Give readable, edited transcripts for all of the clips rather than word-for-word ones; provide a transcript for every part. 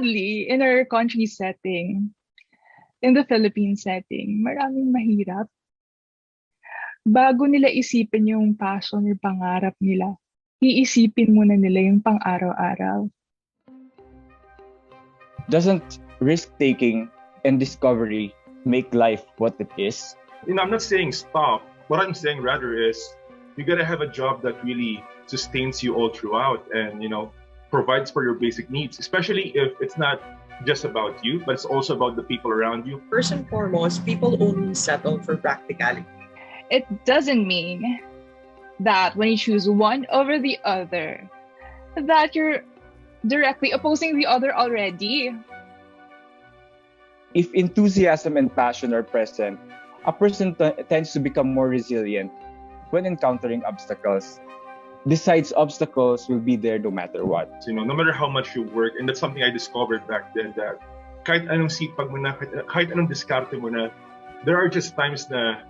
sadly, in our country setting, in the Philippine setting, maraming mahirap. Bago nila isipin yung passion or pangarap nila, iisipin muna nila yung pang-araw-araw. Doesn't risk-taking and discovery make life what it is? I'm not saying stop. What I'm saying rather is you gotta have a job that really sustains you all throughout and, provides for your basic needs, especially if it's not just about you, but it's also about the people around you. First and foremost, people only settle for practicality. It doesn't mean that when you choose one over the other, that you're directly opposing the other already. If enthusiasm and passion are present, a person tends to become more resilient when encountering obstacles. Decides obstacles will be there no matter what. No matter how much you work, and that's something I discovered back then, that kahit anong sipag mo na, kahit anong diskarte mo na, there are just times na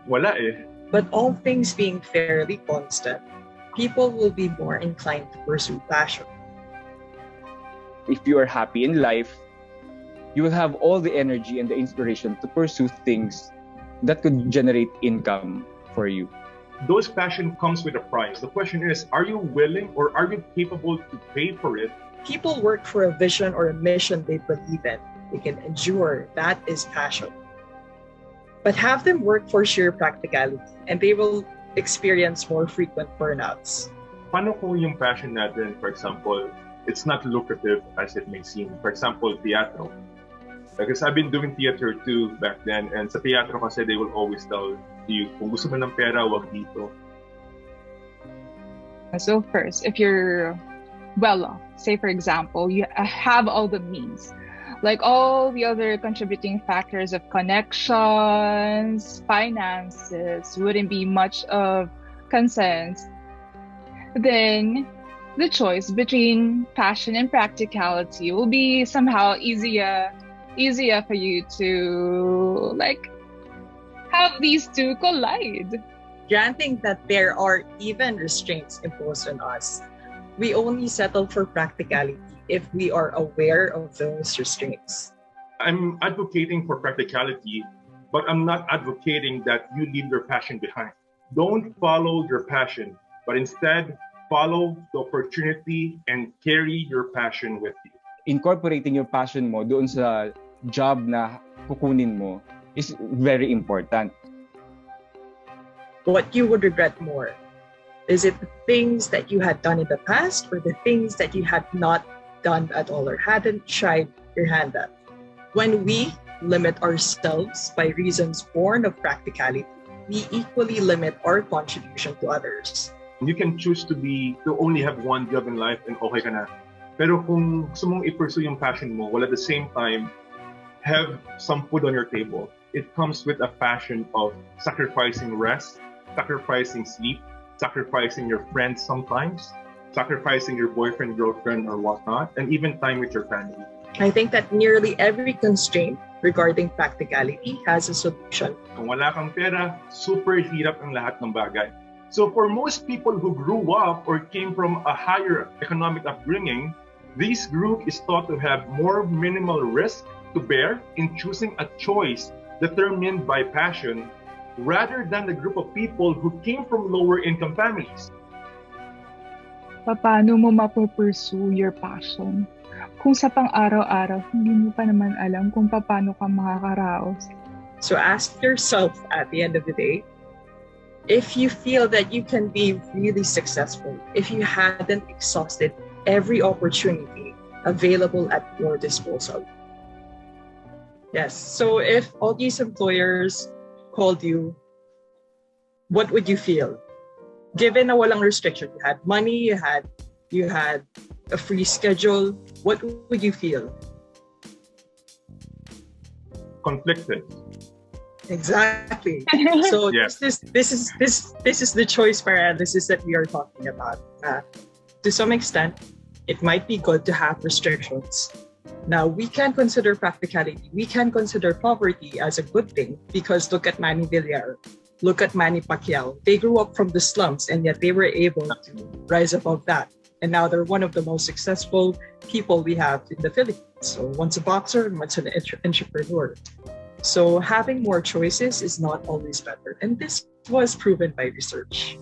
wala eh. But all things being fairly constant, people will be more inclined to pursue passion. If you are happy in life, you will have all the energy and the inspiration to pursue things that could generate income for you. Those passion comes with a price. The question is, are you willing or are you capable to pay for it? People work for a vision or a mission they believe in. They can endure. That is passion. But have them work for sheer practicality and they will experience more frequent burnouts. Paano kung yung passion natin, for example, it's not lucrative as it may seem? For example, teatro. Because I've been doing theater too back then, and sa teatro kasi they will always tell you, kung gusto mo ng pera, wag dito. So first, if you're well off, say for example, you have all the means, like all the other contributing factors of connections, finances, wouldn't be much of concern, then the choice between passion and practicality will be somehow easier for you to have these two collide. Granting that there are even restraints imposed on us, we only settle for practicality if we are aware of those restraints. I'm advocating for practicality, but I'm not advocating that you leave your passion behind. Don't follow your passion, but instead follow the opportunity and carry your passion with you. Incorporating your passion mo doon sa job na kukunin mo is very important. What you would regret more? Is it the things that you had done in the past or the things that you had not done at all or hadn't tried your hand at? When we limit ourselves by reasons born of practicality, we equally limit our contribution to others. You can choose to only have one job in life and okay ka na. Pero kung gusto mong i-pursue yung passion mo, while at the same time, have some food on your table, it comes with a passion of sacrificing rest, sacrificing sleep, sacrificing your friends sometimes, sacrificing your boyfriend, girlfriend, or whatnot, and even time with your family. I think that nearly every constraint regarding practicality has a solution. Kung wala kang pera, super hirap ang lahat ng bagay. So for most people who grew up or came from a higher economic upbringing, this group is thought to have more minimal risk to bear in choosing a choice determined by passion rather than the group of people who came from lower income families. Paano mo mapupursue your passion kung sa pang-araw-araw hindi mo pa naman alam kung paano ka makakaraos? So ask yourself at the end of the day, if you feel that you can be really successful, if you hadn't exhausted every opportunity available at your disposal. Yes, so if all these employers called you, what would you feel? Given na walang restriction, you had money, you had a free schedule, what would you feel? Conflicted. Exactly. So yes. this is the choice paralysis that we are talking about. To some extent, it might be good to have restrictions. Now, we can consider practicality. We can consider poverty as a good thing because look at Manny Villar, look at Manny Pacquiao. They grew up from the slums and yet they were able to rise above that. And now they're one of the most successful people we have in the Philippines. So one's a boxer and one's an entrepreneur. So having more choices is not always better. And this was proven by research.